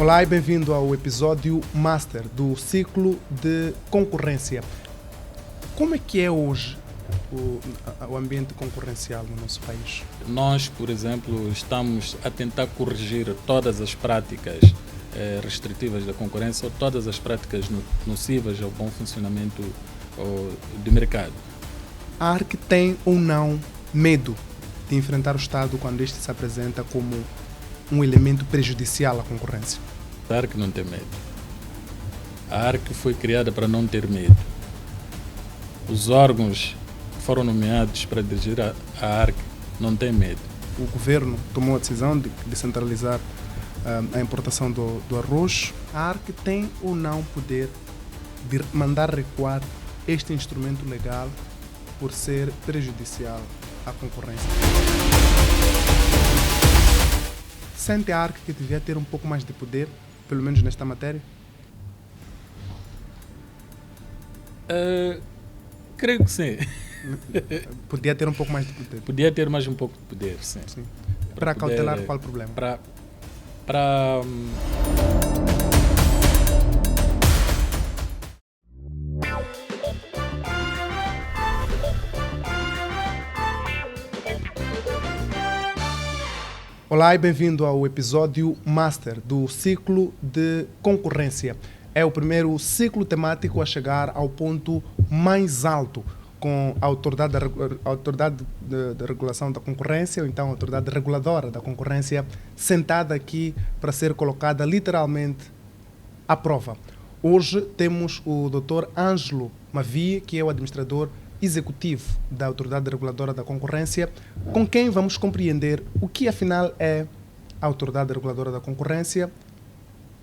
Olá e bem-vindo ao episódio Master do ciclo de concorrência. Como é que é hoje o ambiente concorrencial no nosso país? Nós, por exemplo, estamos a tentar corrigir todas as práticas restritivas da concorrência ou todas as práticas nocivas ao bom funcionamento do mercado. A ARC tem ou não medo de enfrentar o Estado quando este se apresenta como um elemento prejudicial à concorrência? A ARC não tem medo. A ARC foi criada para não ter medo. Os órgãos que foram nomeados para dirigir a ARC não têm medo. O governo tomou a decisão de descentralizar a importação do arroz. A ARC tem ou não poder de mandar recuar este instrumento legal por ser prejudicial à concorrência? Sente a ARC que devia ter um pouco mais de poder, pelo menos nesta matéria? Creio que sim. Podia ter um pouco mais de poder. Podia ter mais um pouco de poder, sim. Para cautelar qual problema? Olá e bem-vindo ao episódio Master do ciclo de concorrência. É o primeiro ciclo temático a chegar ao ponto mais alto, com a autoridade de regulação da concorrência, ou então a autoridade reguladora da concorrência, sentada aqui para ser colocada literalmente à prova. Hoje temos o Dr. Ângelo Mavie, que é o administrador executivo da autoridade reguladora da concorrência, com quem vamos compreender o que afinal é a autoridade reguladora da concorrência.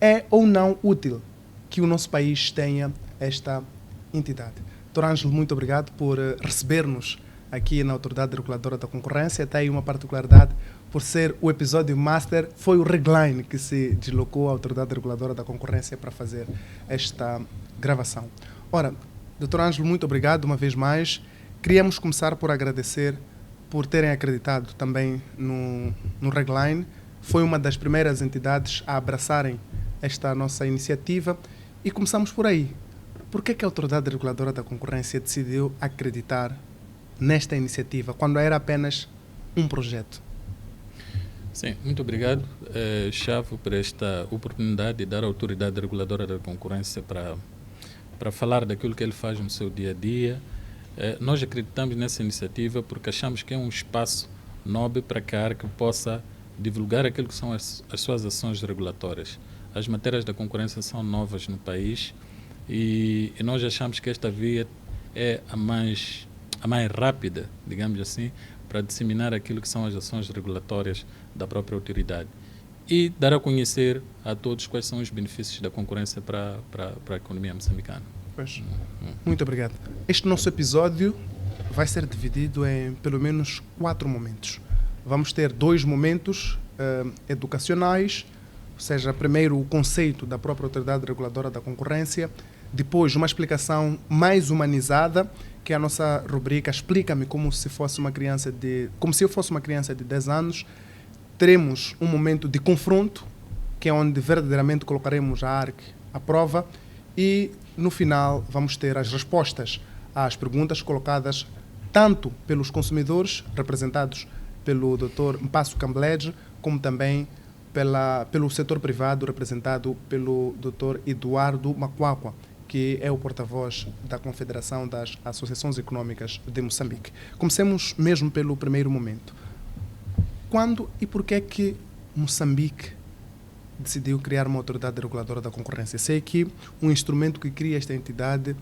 É ou não útil que o nosso país tenha esta entidade? Dr. Ângelo, muito obrigado por receber-nos aqui na Autoridade Reguladora da Concorrência. Tem aí uma particularidade, por ser o episódio Master, foi o Regline que se deslocou à Autoridade Reguladora da Concorrência para fazer esta gravação. Ora, Dr. Ângelo, muito obrigado uma vez mais. Queríamos começar por agradecer por terem acreditado também no Regline. Foi uma das primeiras entidades a abraçarem esta nossa iniciativa e começamos por aí. Por que a Autoridade Reguladora da Concorrência decidiu acreditar nesta iniciativa, quando era apenas um projeto? Sim, muito obrigado, Chavo, por esta oportunidade de dar à Autoridade Reguladora da Concorrência para falar daquilo que ele faz no seu dia a dia. Nós acreditamos nessa iniciativa porque achamos que é um espaço nobre para que a ARC possa divulgar aquilo que são as suas ações regulatórias. As matérias da concorrência são novas no país e nós achamos que esta via é a mais rápida, digamos assim, para disseminar aquilo que são as ações regulatórias da própria autoridade e dar a conhecer a todos quais são os benefícios da concorrência para a economia moçambicana. Pois. Muito obrigado. Este nosso episódio vai ser dividido em pelo menos 4 momentos. Vamos ter 2 momentos educacionais, ou seja, primeiro o conceito da própria Autoridade Reguladora da Concorrência, depois uma explicação mais humanizada, que é a nossa rubrica Explica-me como se eu fosse uma criança de 10 anos. Teremos um momento de confronto, que é onde verdadeiramente colocaremos a ARC à prova, e no final vamos ter as respostas às perguntas colocadas tanto pelos consumidores, representados pelo Dr. Mpasso Cambledge, como também pelo setor privado, representado pelo Dr. Eduardo Macuacua, que é o porta-voz da Confederação das Associações Econômicas de Moçambique. Comecemos mesmo pelo primeiro momento. Quando e por que Moçambique decidiu criar uma autoridade reguladora da concorrência? Sei que um instrumento que cria esta entidade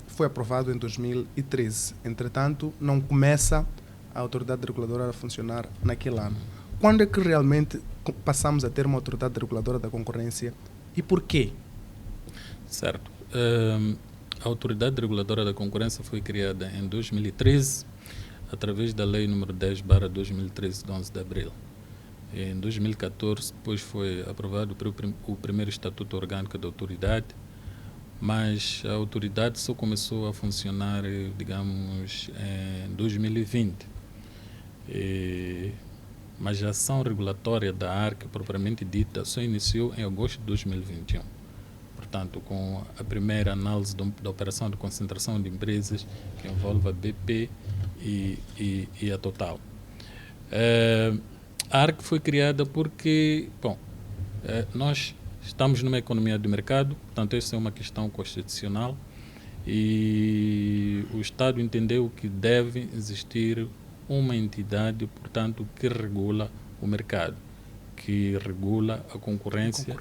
foi aprovado em 2013. Entretanto, não começa a autoridade reguladora a funcionar naquele ano. Quando é que realmente passamos a ter uma autoridade reguladora da concorrência e por quê? Certo. A Autoridade Reguladora da Concorrência foi criada em 2013, através da Lei nº 10/2013, de 11 de abril. Em 2014, depois foi aprovado o primeiro Estatuto Orgânico da Autoridade, mas a autoridade só começou a funcionar, digamos, em 2020. mas a ação regulatória da ARC, propriamente dita, só iniciou em agosto de 2021. Portanto, com a primeira análise da operação de concentração de empresas que envolve a BP e a Total. A ARC foi criada porque, nós estamos numa economia de mercado, portanto, essa é uma questão constitucional e o Estado entendeu que deve existir uma entidade, portanto, que regula o mercado, que regula a concorrência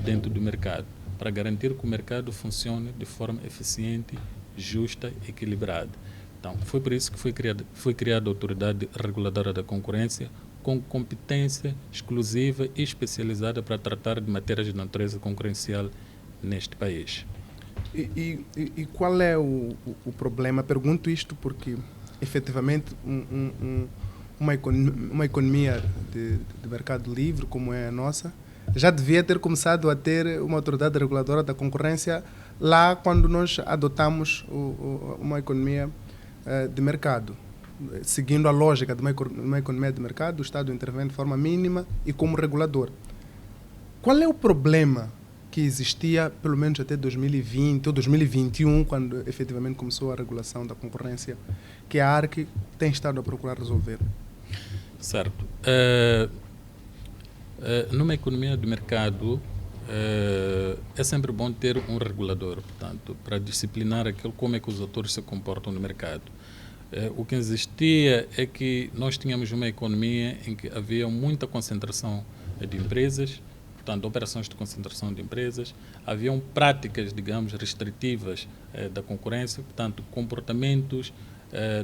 dentro do mercado, para garantir que o mercado funcione de forma eficiente, justa e equilibrada. Então, foi por isso que foi criada a Autoridade Reguladora da Concorrência, com competência exclusiva e especializada para tratar de matérias de natureza concorrencial neste país. E qual é o problema? Pergunto isto porque, efetivamente, uma economia de mercado livre, como é a nossa, já devia ter começado a ter uma autoridade reguladora da concorrência lá quando nós adotamos uma economia de mercado. Seguindo a lógica de uma economia de mercado, o Estado intervém de forma mínima e como regulador. Qual é o problema que existia, pelo menos até 2020 ou 2021, quando efetivamente começou a regulação da concorrência, que a ARC tem estado a procurar resolver? Certo. Numa economia de mercado, é sempre bom ter um regulador, portanto, para disciplinar como é que os atores se comportam no mercado. O que existia é que nós tínhamos uma economia em que havia muita concentração de empresas, portanto, operações de concentração de empresas, haviam práticas, digamos, restritivas da concorrência, portanto, comportamentos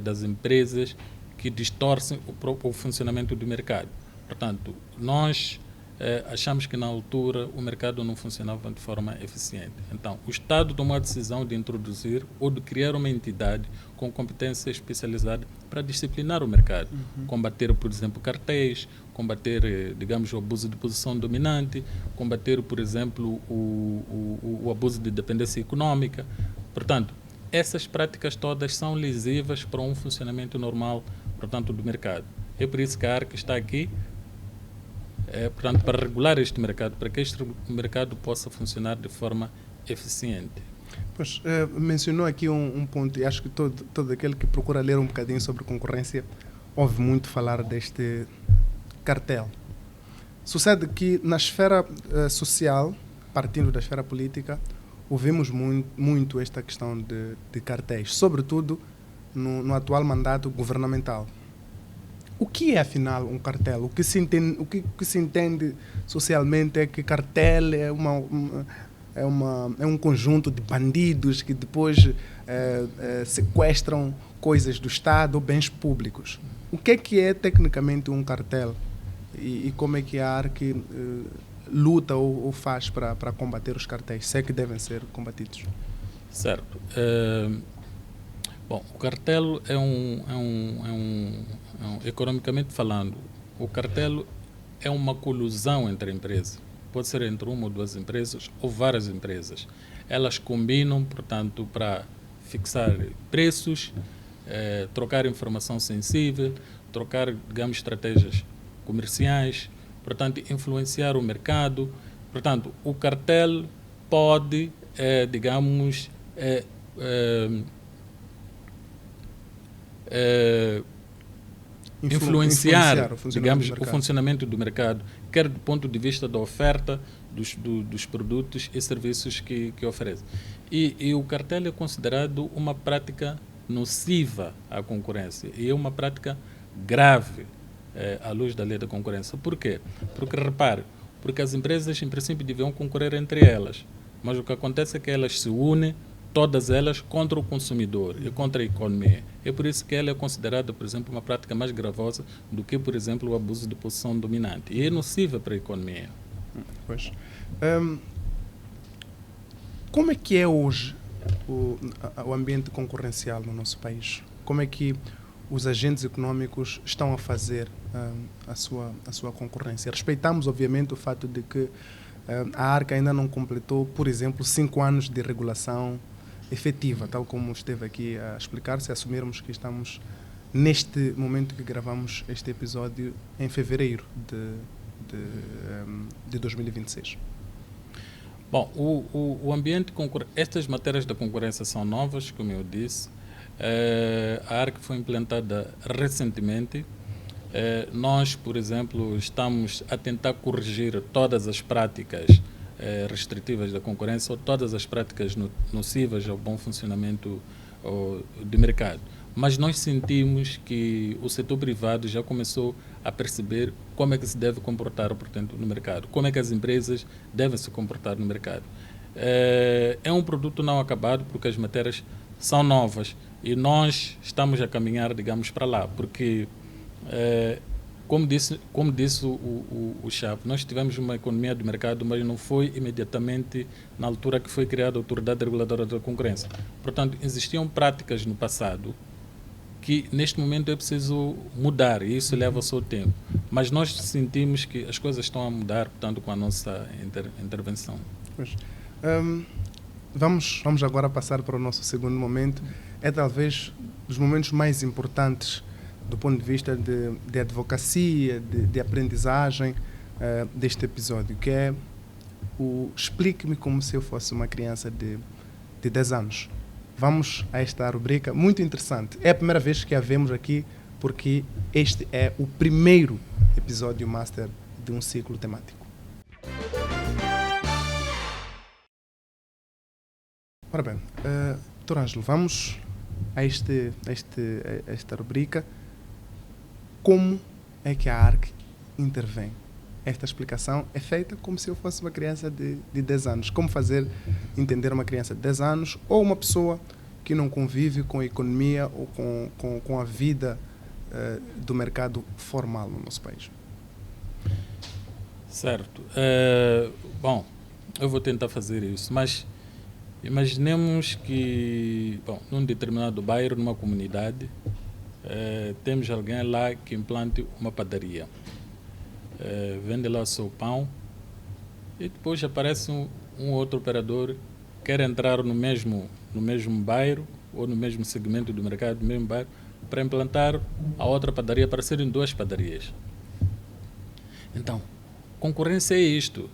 das empresas que distorcem o funcionamento do mercado. Portanto, nós achamos que na altura o mercado não funcionava de forma eficiente. Então, o Estado tomou a decisão de introduzir ou de criar uma entidade com competência especializada para disciplinar o mercado. Combater, por exemplo, cartéis, combater, digamos, o abuso de posição dominante, combater, por exemplo, o abuso de dependência econômica. Portanto, essas práticas todas são lesivas para um funcionamento normal, portanto, do mercado. É por isso que a ARC está aqui, portanto, para regular este mercado, para que este mercado possa funcionar de forma eficiente. Pois, mencionou aqui um ponto, e acho que todo aquele que procura ler um bocadinho sobre concorrência ouve muito falar deste cartel. Sucede que na esfera social, partindo da esfera política, ouvimos muito esta questão de cartéis, sobretudo no atual mandato governamental. O que é, afinal, um cartel? O que se entende socialmente é que cartel é um conjunto de bandidos que depois sequestram coisas do Estado ou bens públicos. O que é tecnicamente um cartel? E como é que a ARC luta ou faz para combater os cartéis, se é que devem ser combatidos? Certo. Bom, o cartel economicamente falando, o cartel é uma colusão entre empresas. Pode ser entre uma ou duas empresas ou várias empresas. Elas combinam, portanto, para fixar preços, trocar informação sensível, trocar, digamos, estratégias comerciais, portanto, influenciar o mercado. Portanto, o cartel pode, digamos, influenciar digamos, o funcionamento do mercado, quer do ponto de vista da oferta dos produtos e serviços que oferece. E o cartel é considerado uma prática nociva à concorrência e é uma prática grave à luz da lei da concorrência. Por quê? Porque, repare, porque as empresas, em princípio, deviam concorrer entre elas, mas o que acontece é que elas se unem, todas elas, contra o consumidor e contra a economia. É por isso que ela é considerada, por exemplo, uma prática mais gravosa do que, por exemplo, o abuso de posição dominante. E é nociva para a economia. Pois. Como é que é hoje o ambiente concorrencial no nosso país? Como é que os agentes econômicos estão a fazer a sua concorrência? Respeitamos, obviamente, o fato de que a ARC ainda não completou, por exemplo, 5 anos de regulação efetiva, tal como esteve aqui a explicar, se assumirmos que estamos neste momento que gravamos este episódio em fevereiro de 2026? Bom, o ambiente estas matérias da concorrência são novas, como eu disse. A ARC foi implantada recentemente. Nós, por exemplo, estamos a tentar corrigir todas as práticas restritivas da concorrência ou todas as práticas nocivas ao bom funcionamento do mercado. Mas nós sentimos que o setor privado já começou a perceber como é que se deve comportar, portanto, no mercado, como é que as empresas devem se comportar no mercado. É um produto não acabado porque as matérias são novas e nós estamos a caminhar, digamos, para lá, porque como disse o Chave, nós tivemos uma economia de mercado, mas não foi imediatamente na altura que foi criada a Autoridade Reguladora da Concorrência. Portanto, existiam práticas no passado que neste momento é preciso mudar e isso leva o seu tempo. Mas nós sentimos que as coisas estão a mudar, portanto, com a nossa intervenção. Pois. Vamos agora passar para o nosso segundo momento. É talvez dos momentos mais importantes do ponto de vista de advocacia, de aprendizagem deste episódio, que é o explique-me como se eu fosse uma criança de 10 anos. Vamos a esta rubrica muito interessante. É a primeira vez que a vemos aqui, porque este é o primeiro episódio master de um ciclo temático. Ora bem, Dr. Ângelo, vamos a esta rubrica. Como é que a ARC intervém? Esta explicação é feita como se eu fosse uma criança de 10 anos. Como fazer entender uma criança de 10 anos ou uma pessoa que não convive com a economia ou com a vida do mercado formal no nosso país? Certo. Bom, eu vou tentar fazer isso, mas imaginemos que, num determinado bairro, numa comunidade, temos alguém lá que implante uma padaria. Vende lá o seu pão e depois aparece um outro operador que quer entrar no mesmo bairro ou no mesmo segmento do mercado, no mesmo bairro, para implantar a outra padaria, para serem 2 padarias. Então, concorrência é isto.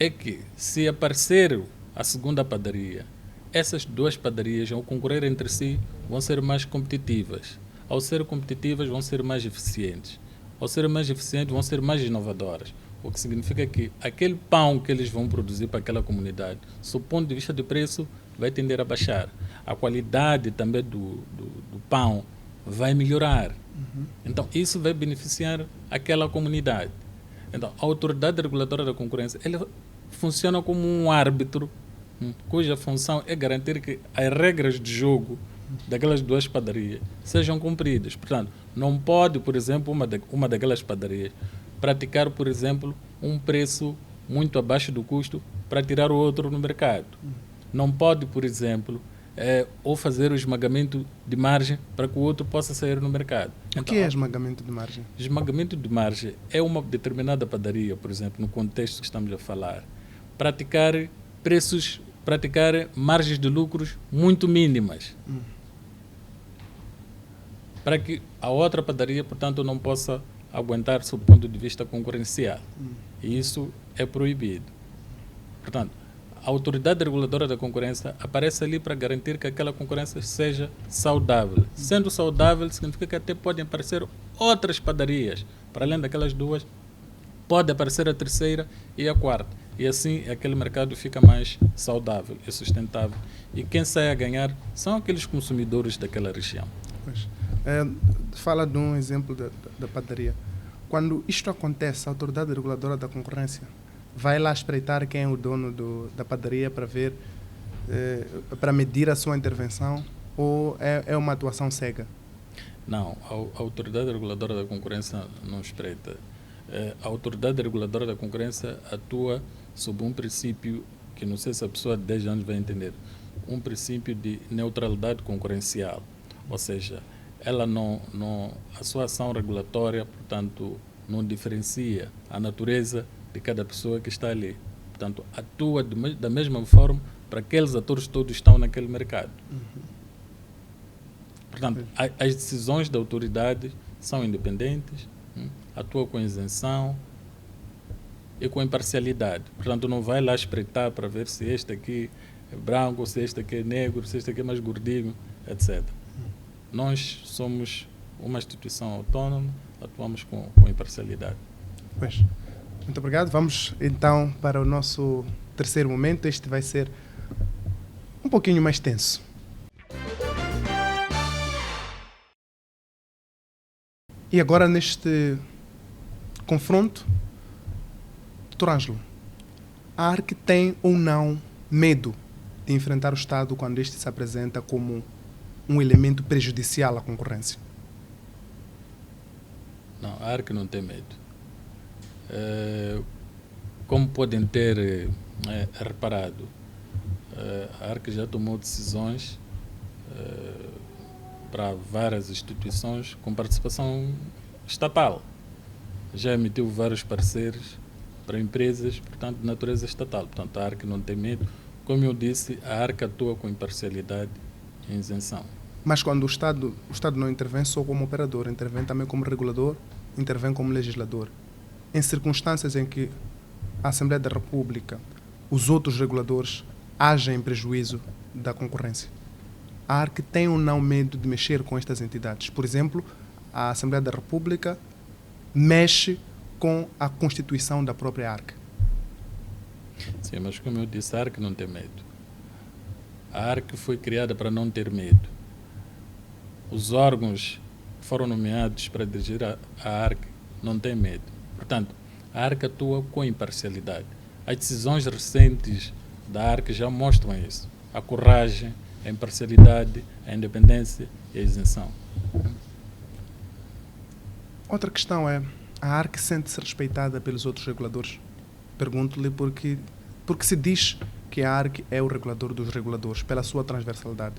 É que se aparecer a segunda padaria, essas 2 padarias, ao concorrer entre si, vão ser mais competitivas. Ao ser competitivas, vão ser mais eficientes. Ao ser mais eficientes, vão ser mais inovadoras. O que significa que aquele pão que eles vão produzir para aquela comunidade, do ponto de vista de preço, vai tender a baixar. A qualidade também do pão vai melhorar. Então, isso vai beneficiar aquela comunidade. Então, a Autoridade Reguladora da Concorrência, ela funciona como um árbitro cuja função é garantir que as regras de jogo daquelas 2 padarias sejam cumpridas. Portanto, não pode, por exemplo, uma daquelas padarias praticar, por exemplo, um preço muito abaixo do custo para tirar o outro no mercado. Não pode, por exemplo, ou fazer o esmagamento de margem para que o outro possa sair no mercado. O que é esmagamento de margem? Esmagamento de margem é uma determinada padaria, por exemplo, no contexto que estamos a falar, praticar margens de lucros muito mínimas. Para que a outra padaria, portanto, não possa aguentar sob o ponto de vista concorrencial. E isso é proibido. Portanto, a Autoridade Reguladora da Concorrência aparece ali para garantir que aquela concorrência seja saudável. Sendo saudável, significa que até podem aparecer outras padarias. Para além daquelas 2, pode aparecer a terceira e a quarta. E assim aquele mercado fica mais saudável e sustentável. E quem sai a ganhar são aqueles consumidores daquela região. Pois. Fala de um exemplo da padaria. Quando isto acontece, a Autoridade Reguladora da Concorrência vai lá espreitar quem é o dono da padaria para ver, para medir a sua intervenção, ou é uma atuação cega? Não, a Autoridade Reguladora da Concorrência não espreita. A Autoridade Reguladora da Concorrência atua sob um princípio que não sei se a pessoa de 10 anos vai entender, um princípio de neutralidade concorrencial, ou seja, ela a sua ação regulatória, portanto, não diferencia a natureza de cada pessoa que está ali. Portanto, atua da mesma forma para aqueles atores todos que estão naquele mercado. Portanto, as decisões da autoridade são independentes, atua com isenção e com imparcialidade. Portanto, não vai lá espreitar para ver se este aqui é branco, se este aqui é negro, se este aqui é mais gordinho, etc. Nós somos uma instituição autónoma, atuamos com imparcialidade. Pois. Muito obrigado. Vamos então para o nosso terceiro momento. Este vai ser um pouquinho mais tenso. E agora, neste confronto, Dr. Ângelo, a ARC tem ou não medo de enfrentar o Estado quando este se apresenta como um elemento prejudicial à concorrência? Não, a ARC não tem medo. Como podem ter reparado, a ARC já tomou decisões para várias instituições com participação estatal. Já emitiu vários parceiros para empresas, portanto, de natureza estatal. Portanto, a ARC não tem medo. Como eu disse, a ARC atua com imparcialidade e isenção. Mas quando o Estado não intervém só como operador, intervém também como regulador, intervém como legislador. Em circunstâncias em que a Assembleia da República, os outros reguladores, agem em prejuízo da concorrência, a ARC tem ou não medo de mexer com estas entidades? Por exemplo, a Assembleia da República mexe com a constituição da própria ARC. Sim, mas como eu disse, a ARC não tem medo. A ARC foi criada para não ter medo. Os órgãos que foram nomeados para dirigir a ARC não têm medo. Portanto, a ARC atua com imparcialidade. As decisões recentes da ARC já mostram isso. A coragem, a imparcialidade, a independência e a isenção. Outra questão é, a ARC sente-se respeitada pelos outros reguladores? Pergunto-lhe porque se diz que a ARC é o regulador dos reguladores, pela sua transversalidade.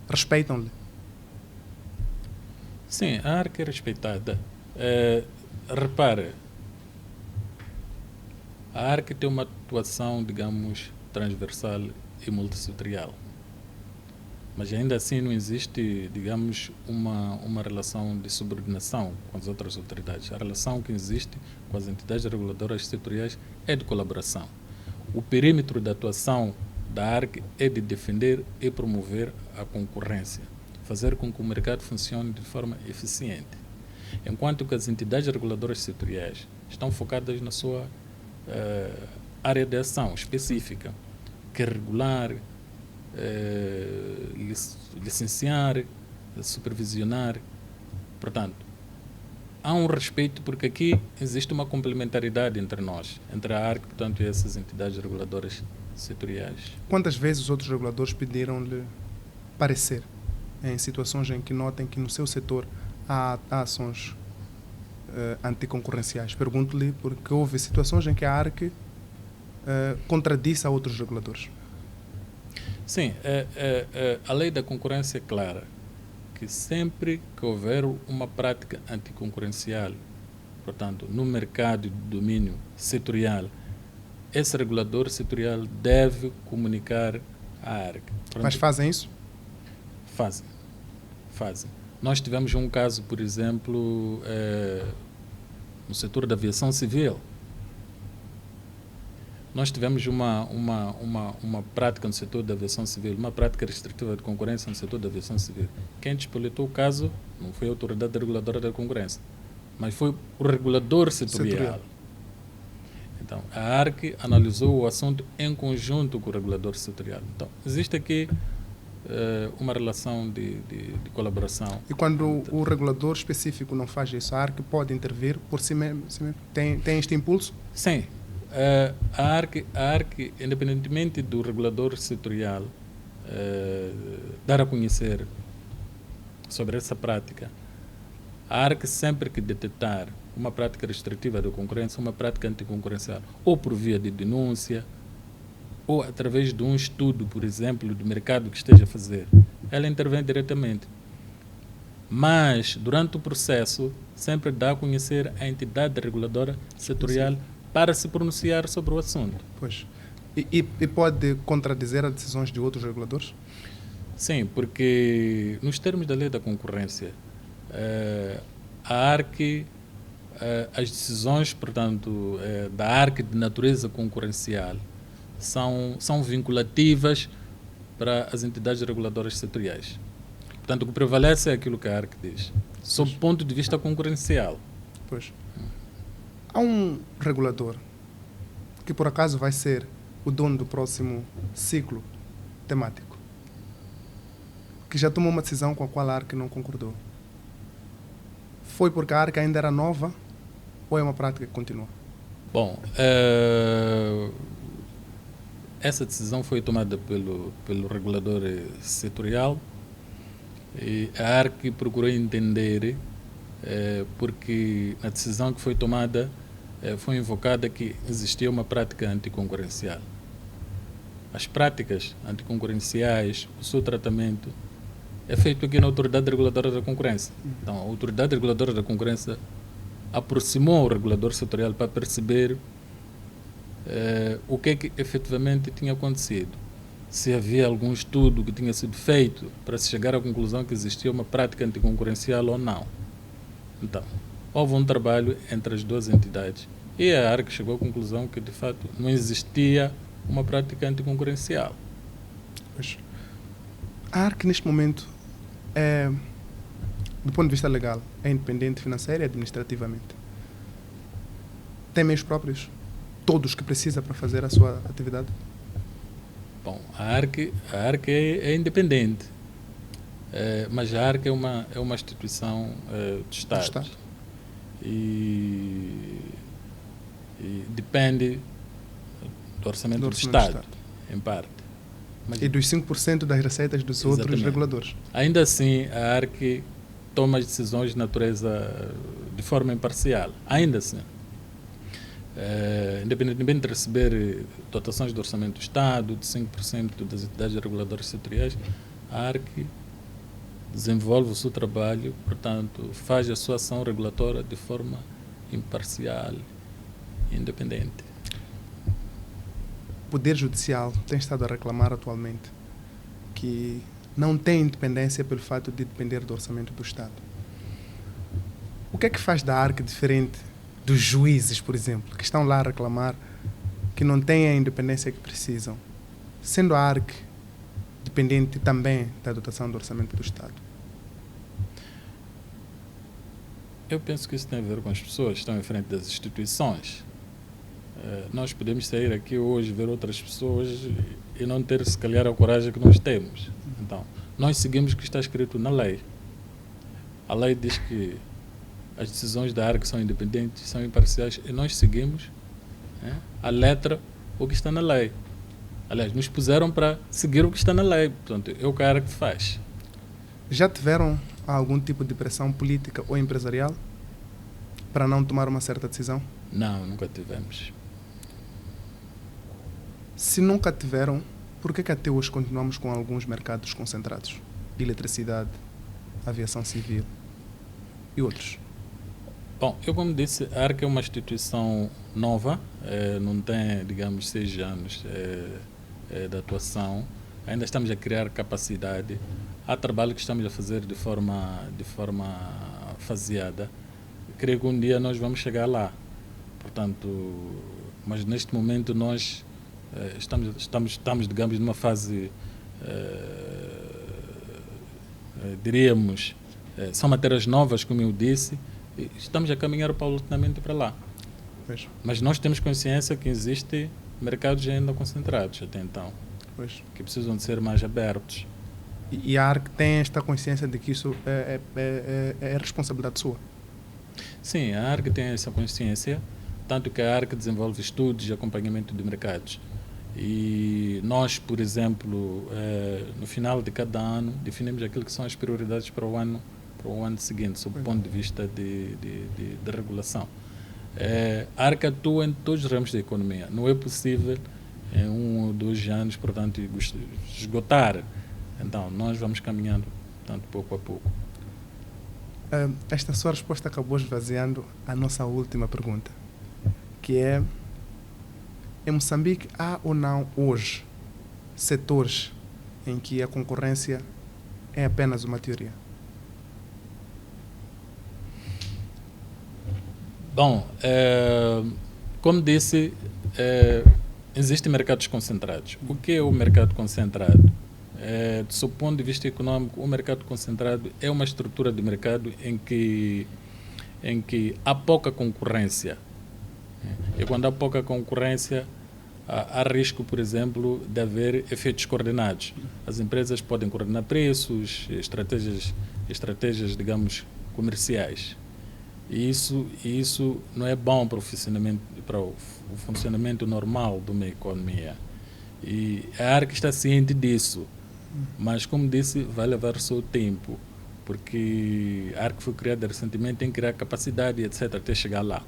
Respeitam-lhe? Sim, a ARC é respeitada. Repare, a ARC tem uma atuação, digamos, transversal e multissetorial. Mas ainda assim não existe, digamos, uma relação de subordinação com as outras autoridades. A relação que existe com as entidades reguladoras setoriais é de colaboração. O perímetro de atuação da ARC é de defender e promover a concorrência, fazer com que o mercado funcione de forma eficiente. Enquanto que as entidades reguladoras setoriais estão focadas na sua área de ação específica, que é regular, licenciar, supervisionar. Portanto, há um respeito porque aqui existe uma complementaridade entre nós, entre a ARC, portanto, e essas entidades reguladoras setoriais. Quantas vezes os outros reguladores pediram-lhe parecer em situações em que notem que no seu setor há ações anticoncorrenciais? Pergunto-lhe porque houve situações em que a ARC contradisse a outros reguladores. Sim, a lei da concorrência é clara, que sempre que houver uma prática anticoncorrencial, portanto, no mercado de domínio setorial, esse regulador setorial deve comunicar à ARC. Portanto, mas fazem isso? Fazem. Nós tivemos um caso, por exemplo, no setor da aviação civil. Nós tivemos uma prática no setor da aviação civil, uma prática restritiva de concorrência no setor da aviação civil. Quem despolitou o caso não foi a autoridade reguladora da concorrência, mas foi o regulador setorial. Então, a ARC analisou o assunto em conjunto com o regulador setorial. Então, existe aqui uma relação de colaboração. E quando o regulador específico não faz isso, a ARC pode intervir por si mesmo? Tem este impulso? Sim. A ARC, independentemente do regulador setorial dar a conhecer sobre essa prática, a ARC sempre que detectar uma prática restritiva da concorrência, uma prática anticoncorrencial, ou por via de denúncia, ou através de um estudo, por exemplo, do mercado que esteja a fazer, ela intervém diretamente. Mas, durante o processo, sempre dá a conhecer a entidade reguladora setorial para se pronunciar sobre o assunto. Pois. E pode contradizer as decisões de outros reguladores? Sim, porque nos termos da lei da concorrência, a ARC, as decisões, portanto, da ARC de natureza concorrencial são vinculativas para as entidades reguladoras setoriais. Portanto, o que prevalece é aquilo que a ARC diz, sob o ponto de vista concorrencial. Pois. Há um regulador que por acaso vai ser o dono do próximo ciclo temático, que já tomou uma decisão com a qual a ARC não concordou. Foi porque a ARC ainda era nova ou é uma prática que continua? Bom, essa decisão foi tomada pelo regulador setorial e a ARC procurou entender porque a decisão que foi tomada foi invocada que existia uma prática anticoncorrencial. As práticas anticoncorrenciais, o seu tratamento é feito aqui na Autoridade Reguladora da Concorrência. Então, a Autoridade Reguladora da Concorrência aproximou o regulador setorial para perceber o que é que efetivamente tinha acontecido. Se havia algum estudo que tinha sido feito para se chegar à conclusão que existia uma prática anticoncorrencial ou não. Então, houve um trabalho entre as duas entidades e a ARC chegou à conclusão que, de fato, não existia uma prática anticoncorrencial. Pois. A ARC, neste momento, do ponto de vista legal, é independente financeira e administrativamente. Tem meios próprios? Todos que precisa para fazer a sua atividade? Bom, a ARC é independente, mas a ARC é uma instituição do Estado. E depende do orçamento do Estado, em parte. Mas, e dos 5% das receitas dos outros reguladores. Ainda assim, a ARC toma as decisões de natureza de forma imparcial. Ainda assim. Independentemente de receber dotações do orçamento do Estado, de 5% das entidades reguladoras setoriais, a ARC desenvolve o seu trabalho, portanto, faz a sua ação regulatória de forma imparcial e independente. O Poder Judicial tem estado a reclamar atualmente que não tem independência pelo fato de depender do orçamento do Estado. O que é que faz da ARC diferente dos juízes, por exemplo, que estão lá a reclamar que não têm a independência que precisam, sendo a ARC dependente também da dotação do orçamento do Estado? Eu penso que isso tem a ver com as pessoas que estão em frente das instituições. Nós podemos sair aqui hoje, ver outras pessoas e não ter, se calhar, a coragem que nós temos. Então, nós seguimos o que está escrito na lei. A lei diz que as decisões da ARC são independentes, são imparciais, e nós seguimos a letra o que está na lei. Aliás, nos puseram para seguir o que está na lei. Portanto, é o que a ARC faz. Já tiveram algum tipo de pressão política ou empresarial para não tomar uma certa decisão? Não, nunca tivemos. Se nunca tiveram, por que até hoje continuamos com alguns mercados concentrados? Eletricidade, aviação civil e outros. Bom, eu como disse, a ARC é uma instituição nova, não tem, digamos, 6 anos de atuação. Ainda estamos a criar capacidade. Há trabalho que estamos a fazer de forma faseada. Creio que um dia nós vamos chegar lá. Portanto, mas neste momento nós estamos, digamos, numa fase, diríamos, são matérias novas, como eu disse, e estamos a caminhar paulatinamente para lá. Pois. Mas nós temos consciência que existem mercados ainda concentrados até então, pois, que precisam de ser mais abertos. E a ARC tem esta consciência de que isso é responsabilidade sua? Sim, a ARC tem essa consciência, tanto que a ARC desenvolve estudos de acompanhamento de mercados. E nós, por exemplo, no final de cada ano, definimos aquilo que são as prioridades para o ano seguinte, sob o ponto de vista de regulação. A ARC atua em todos os ramos da economia. Não é possível, em 1 ou 2 anos, portanto, esgotar. Então, nós vamos caminhando, portanto, pouco a pouco. Esta sua resposta acabou esvaziando a nossa última pergunta, que é: em Moçambique há ou não hoje setores em que a concorrência é apenas uma teoria? Bom, como disse, existem mercados concentrados. O que é o mercado concentrado? Do seu ponto de vista econômico, o mercado concentrado é uma estrutura de mercado em que há pouca concorrência. E quando há pouca concorrência, há risco, por exemplo, de haver efeitos coordenados. As empresas podem coordenar preços, estratégias, digamos, comerciais. E isso não é bom para o funcionamento normal de uma economia. E a ARC está ciente disso. Mas, como disse, vai levar o seu tempo, porque a ARC foi criada recentemente, tem que criar capacidade, etc., até chegar lá.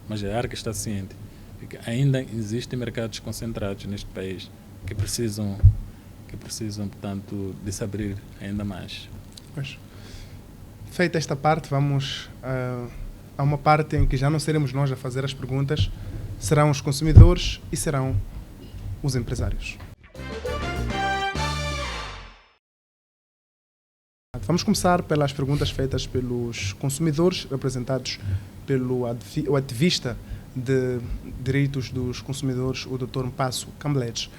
Mas a ARC está ciente que ainda existem mercados concentrados neste país que precisam, portanto, de se abrir ainda mais. Pois. Feita esta parte, vamos a uma parte em que já não seremos nós a fazer as perguntas, serão os consumidores e serão os empresários. Vamos começar pelas perguntas feitas pelos consumidores, representados pelo ativista de direitos dos consumidores, o Dr. Mpasso Camblej.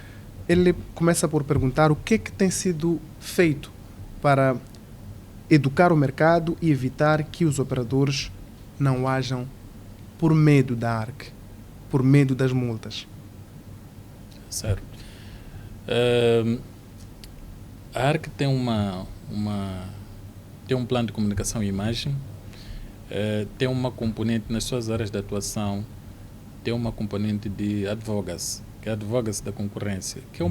Ele começa por perguntar o que é que tem sido feito para educar o mercado e evitar que os operadores não hajam por medo da ARC, por medo das multas. Certo. A ARC tem tem um plano de comunicação e imagem, tem uma componente nas suas áreas de atuação, tem uma componente de advocacy, que é a advocacy da concorrência, que é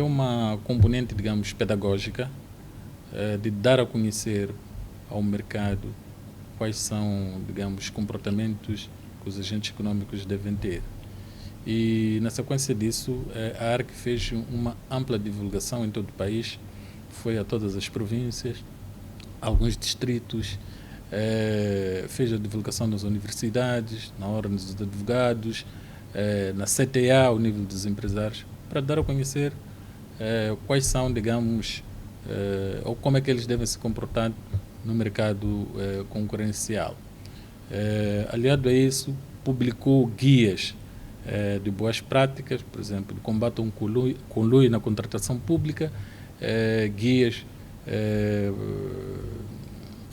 uma componente, digamos, pedagógica, de dar a conhecer ao mercado quais são, digamos, comportamentos que os agentes econômicos devem ter. E, na sequência disso, a ARC fez uma ampla divulgação em todo o país, foi a todas as províncias, alguns distritos, fez a divulgação nas universidades, na ordem dos advogados, na CTA, ao nível dos empresários, para dar a conhecer quais são, digamos, ou como é que eles devem se comportar no mercado concorrencial. Aliado a isso, publicou guias de boas práticas, por exemplo, de combate ao conluio na contratação pública, guias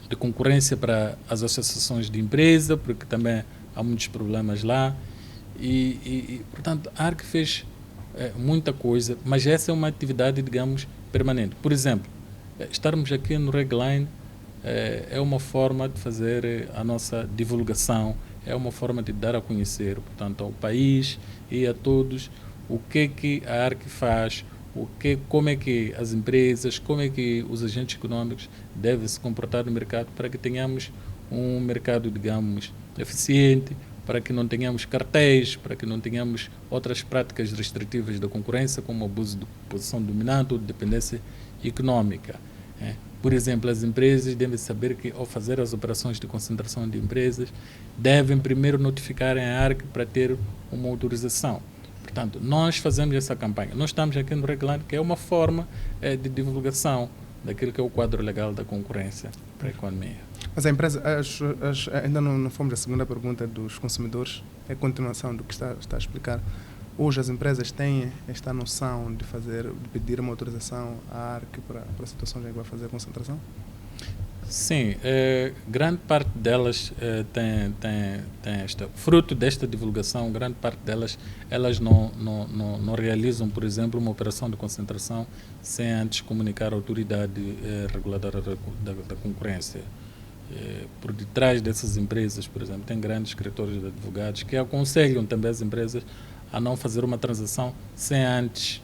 de concorrência para as associações de empresa, porque também há muitos problemas lá. Portanto, a ARC fez muita coisa, mas essa é uma atividade, digamos, permanente. Por exemplo, estarmos aqui no Regline é uma forma de fazer a nossa divulgação, é uma forma de dar a conhecer, portanto, ao país e a todos o que a ARC faz, como é que as empresas, como é que os agentes econômicos devem se comportar no mercado para que tenhamos um mercado, digamos, eficiente, para que não tenhamos cartéis, para que não tenhamos outras práticas restritivas da concorrência, como abuso de posição dominante ou de dependência econômica. Por exemplo, as empresas devem saber que, ao fazer as operações de concentração de empresas, devem primeiro notificar a ARC para ter uma autorização. Portanto, nós fazemos essa campanha. Nós estamos aqui no Regline, que é uma forma de divulgação daquilo que é o quadro legal da concorrência para a economia. Mas a empresa, ainda não fomos à segunda pergunta dos consumidores, é a continuação do que está a explicar. Hoje as empresas têm esta noção de pedir uma autorização à ARC para situações em que vai fazer a concentração? Sim, grande parte delas tem fruto desta divulgação, grande parte delas, elas não realizam, por exemplo, uma operação de concentração sem antes comunicar à autoridade reguladora da concorrência. Por detrás dessas empresas, por exemplo, tem grandes escritórios de advogados que aconselham também as empresas a não fazer uma transação sem antes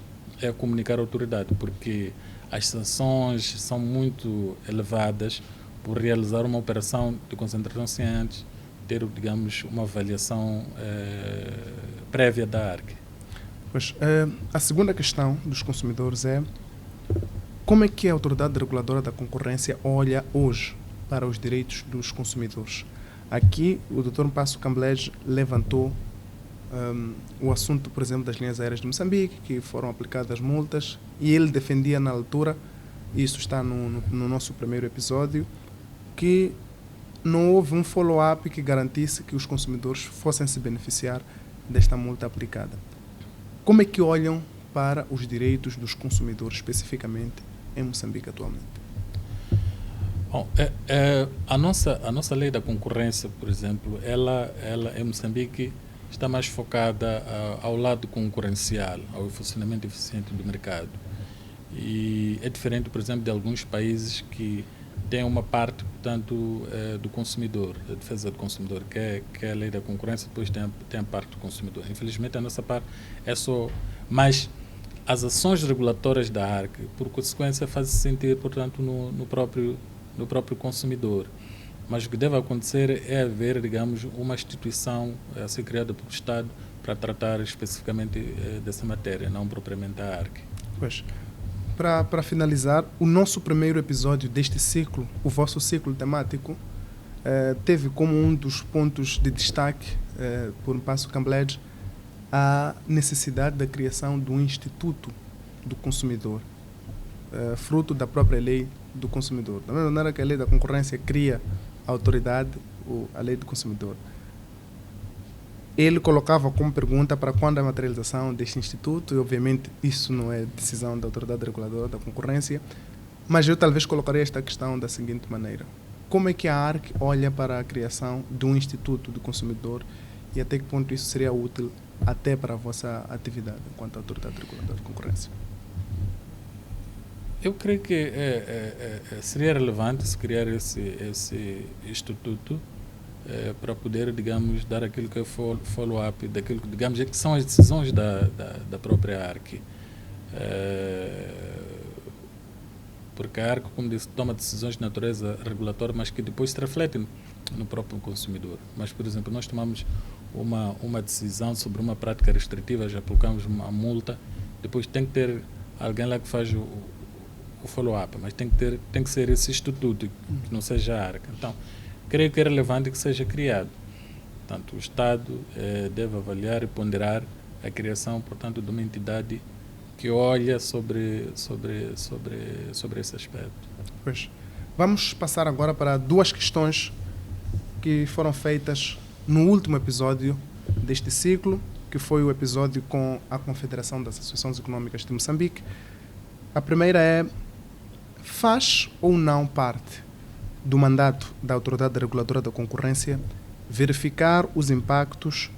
comunicar à autoridade, porque as sanções são muito elevadas por realizar uma operação de concentração sem antes ter, digamos, uma avaliação prévia da ARC. Pois, a segunda questão dos consumidores é como é que a Autoridade Reguladora da Concorrência olha hoje para os direitos dos consumidores. Aqui o Dr. Mpasso Camblej levantou o assunto, por exemplo, das linhas aéreas de Moçambique, que foram aplicadas multas, e ele defendia na altura, isso está no nosso primeiro episódio, que não houve um follow-up que garantisse que os consumidores fossem se beneficiar desta multa aplicada. Como é que olham para os direitos dos consumidores, especificamente em Moçambique atualmente? Bom, a nossa lei da concorrência, por exemplo, ela em Moçambique está mais focada ao lado concorrencial, ao funcionamento eficiente do mercado. E é diferente, por exemplo, de alguns países que têm uma parte, portanto, do consumidor, da defesa do consumidor, que é a lei da concorrência, depois tem a parte do consumidor. Infelizmente, a nossa parte é só mais as ações regulatórias da ARC, por consequência, fazem-se sentir, portanto, no próprio consumidor. Mas o que deve acontecer é haver, digamos, uma instituição a ser criada pelo Estado para tratar especificamente dessa matéria, não propriamente a ARC. Pois, para finalizar, o nosso primeiro episódio deste ciclo, o vosso ciclo temático, teve como um dos pontos de destaque, por Mpasso Cambledge, a necessidade da criação de um Instituto do Consumidor, fruto da própria lei do consumidor. Da mesma maneira que a lei da concorrência cria a autoridade, a lei do consumidor. Ele colocava como pergunta para quando a materialização deste instituto, e obviamente isso não é decisão da autoridade reguladora da concorrência, mas eu talvez colocaria esta questão da seguinte maneira: como é que a ARC olha para a criação de um instituto do consumidor e até que ponto isso seria útil até para a vossa atividade enquanto autoridade reguladora de concorrência? Eu creio que seria relevante se criar esse instituto para poder, digamos, dar aquilo que é follow-up daquilo que, digamos, que são as decisões da própria ARC. Porque a ARC, como disse, toma decisões de natureza regulatória, mas que depois se refletem no próprio consumidor. Mas, por exemplo, nós tomamos uma decisão sobre uma prática restritiva, já aplicamos uma multa, depois tem que ter alguém lá que faz o follow-up, mas tem que ser esse instituto, que não seja a ARC. Então, creio que é relevante que seja criado. Portanto, o Estado deve avaliar e ponderar a criação, portanto, de uma entidade que olha sobre esse aspecto. Pois. Vamos passar agora para duas questões que foram feitas no último episódio deste ciclo, que foi o episódio com a Confederação das Associações Econômicas de Moçambique. A primeira é: faz ou não parte do mandato da Autoridade Reguladora da Concorrência verificar os impactos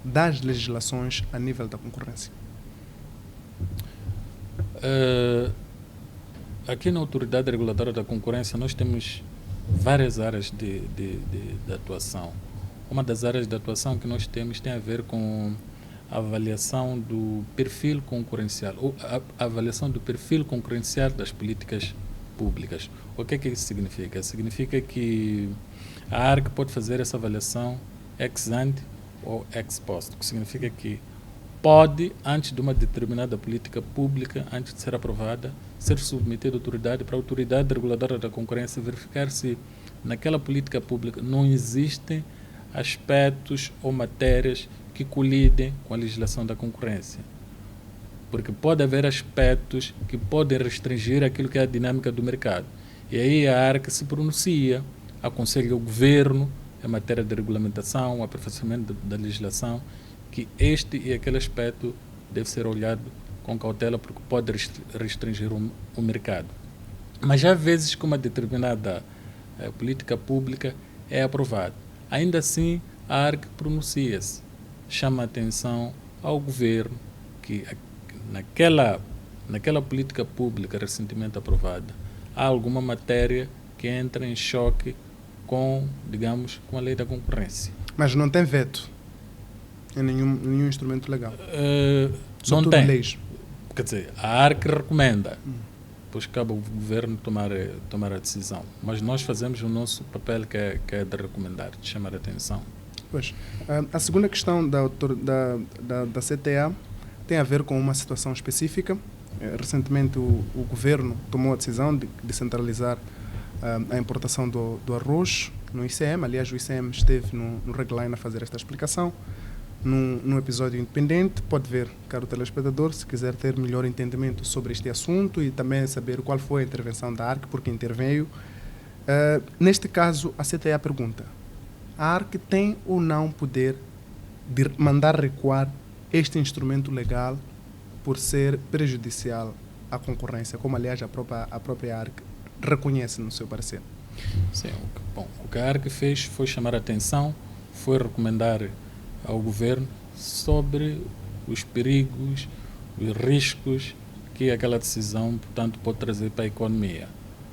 das legislações a nível da concorrência? Aqui na Autoridade Reguladora da Concorrência nós temos várias áreas de atuação. Uma das áreas de atuação que nós temos tem a ver com a avaliação do perfil concorrencial, ou a avaliação do perfil concorrencial das políticas públicas. O que é que isso significa? Significa que a ARC pode fazer essa avaliação ex ante ou ex post, o que significa que pode, antes de uma determinada política pública, antes de ser aprovada, ser submetida à autoridade para a Autoridade Reguladora da Concorrência verificar se naquela política pública não existem aspectos ou matérias que colidem com a legislação da concorrência. Porque pode haver aspectos que podem restringir aquilo que é a dinâmica do mercado. E aí a ARC se pronuncia, aconselha o governo em matéria de regulamentação, aperfeiçoamento da legislação, que este e aquele aspecto deve ser olhado com cautela porque pode restringir o mercado. Mas há vezes que uma determinada política pública é aprovada. Ainda assim, a ARC pronuncia-se, chama a atenção ao governo que naquela política pública recentemente aprovada há alguma matéria que entra em choque com, digamos, com a lei da concorrência. Mas não tem veto em nenhum instrumento legal? Não tem. Leis. Quer dizer, a ARC recomenda, depois cabe ao governo tomar a decisão. Mas nós fazemos o nosso papel que é de recomendar, de chamar a atenção. Pois. A segunda questão da CTA tem a ver com uma situação específica. Recentemente o governo tomou a decisão de centralizar a importação do arroz no ICM. Aliás, o ICM esteve no Regline a fazer esta explicação. num episódio independente. Pode ver, caro telespectador, se quiser ter melhor entendimento sobre este assunto e também saber qual foi a intervenção da ARC, porque interveio. Neste caso, aceitei a pergunta. A ARC tem ou não poder de mandar recuar este instrumento legal por ser prejudicial à concorrência, como aliás a própria ARC reconhece no seu parecer? Sim, o que a ARC fez foi chamar a atenção, foi recomendar ao governo sobre os perigos, os riscos que aquela decisão, portanto, pode trazer para a economia.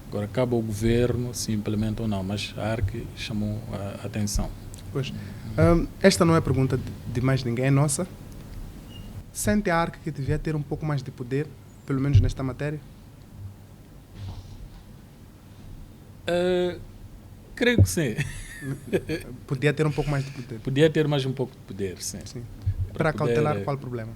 Agora, cabe ao governo se implementa ou não, mas a ARC chamou a atenção. Pois. Esta não é pergunta de mais ninguém, é nossa. Sente a ARC que devia ter um pouco mais de poder, pelo menos nesta matéria? Creio que sim. Podia ter um pouco mais de poder. Podia ter mais um pouco de poder, sim. Para cautelar qual problema?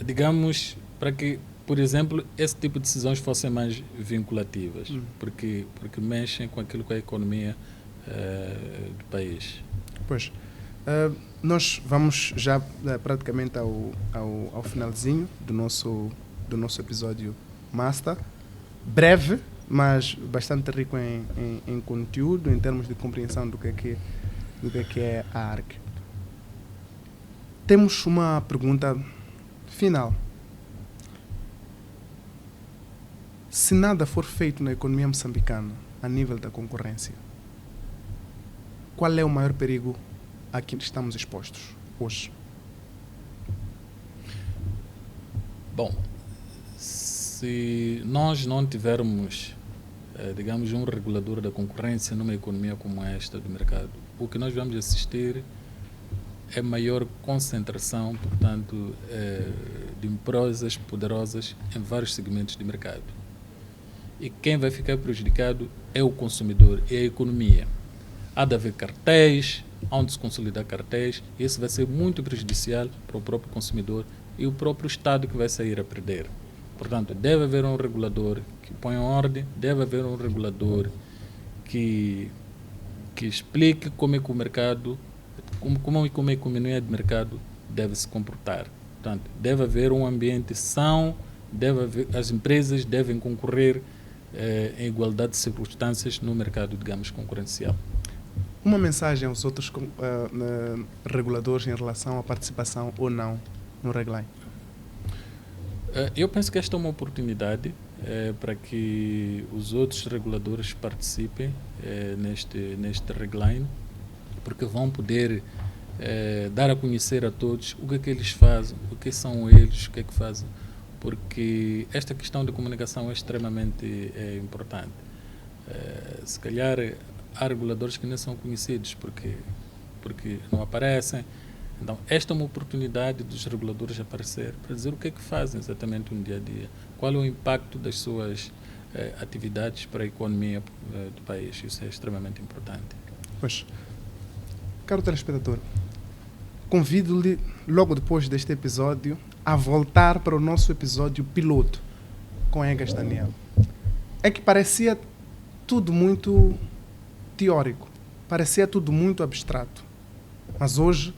Digamos, para que, por exemplo, esse tipo de decisões fossem mais vinculativas, porque mexem com aquilo que é a economia do país. Pois. Nós vamos já praticamente ao finalzinho do nosso episódio Master. Breve, mas bastante rico em conteúdo, em termos de compreensão do que é a ARC. Temos uma pergunta final. Se nada for feito na economia moçambicana a nível da concorrência, qual é o maior perigo a que estamos expostos hoje? Bom, se nós não tivermos, digamos, um regulador da concorrência numa economia como esta do mercado, o que nós vamos assistir é maior concentração, portanto, de empresas poderosas em vários segmentos de mercado. E quem vai ficar prejudicado é o consumidor, é a economia. Há de haver cartéis, onde se consolidar cartéis, e isso vai ser muito prejudicial para o próprio consumidor e o próprio Estado que vai sair a perder. Portanto, deve haver um regulador que ponha ordem, deve haver um regulador que explique como é que o mercado, como a economia de mercado deve se comportar. Portanto, deve haver um ambiente são, as empresas devem concorrer em igualdade de circunstâncias no mercado, digamos, concorrencial. Uma mensagem aos outros reguladores em relação à participação ou não no Regline? Eu penso que esta é uma oportunidade para que os outros reguladores participem neste Regline, porque vão poder dar a conhecer a todos o que é que eles fazem, o que são eles, o que é que fazem, porque esta questão de comunicação é extremamente importante. Se calhar há reguladores que nem são conhecidos porque não aparecem. Então, esta é uma oportunidade dos reguladores aparecer para dizer o que é que fazem exatamente no dia a dia, qual é o impacto das suas atividades para a economia do país. Isso é extremamente importante. Pois, caro telespectador, convido-lhe, logo depois deste episódio, a voltar para o nosso episódio piloto com Egas Daniel. É que parecia tudo muito teórico, parecia tudo muito abstrato, mas hoje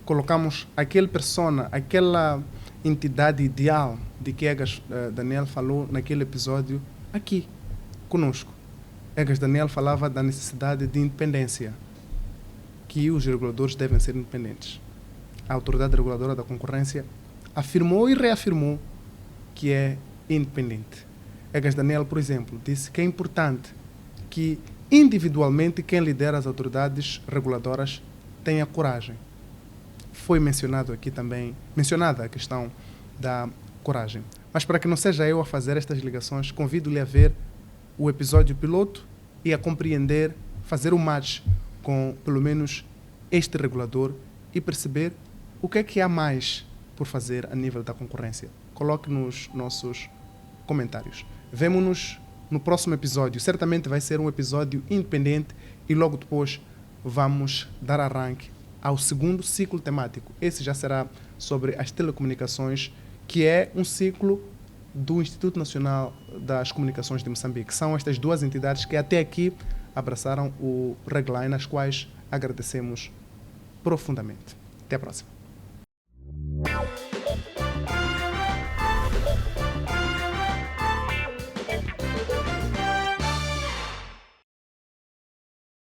colocamos aquele persona, aquela entidade ideal de que Egas Daniel falou naquele episódio aqui, conosco. Egas Daniel falava da necessidade de independência, que os reguladores devem ser independentes. A Autoridade Reguladora da Concorrência afirmou e reafirmou que é independente. Egas Daniel, por exemplo, disse que é importante que individualmente quem lidera as autoridades reguladoras tenha coragem. Foi mencionada a questão da coragem. Mas para que não seja eu a fazer estas ligações, convido-lhe a ver o episódio piloto e a compreender, fazer um match com, pelo menos, este regulador e perceber o que é que há mais por fazer a nível da concorrência. Coloque nos nossos comentários. Vemo-nos no próximo episódio. Certamente vai ser um episódio independente e logo depois vamos dar arranque ao segundo ciclo temático. Esse já será sobre as telecomunicações, que é um ciclo do Instituto Nacional das Comunicações de Moçambique. São estas duas entidades que até aqui abraçaram o Regline, as quais agradecemos profundamente. Até a próxima.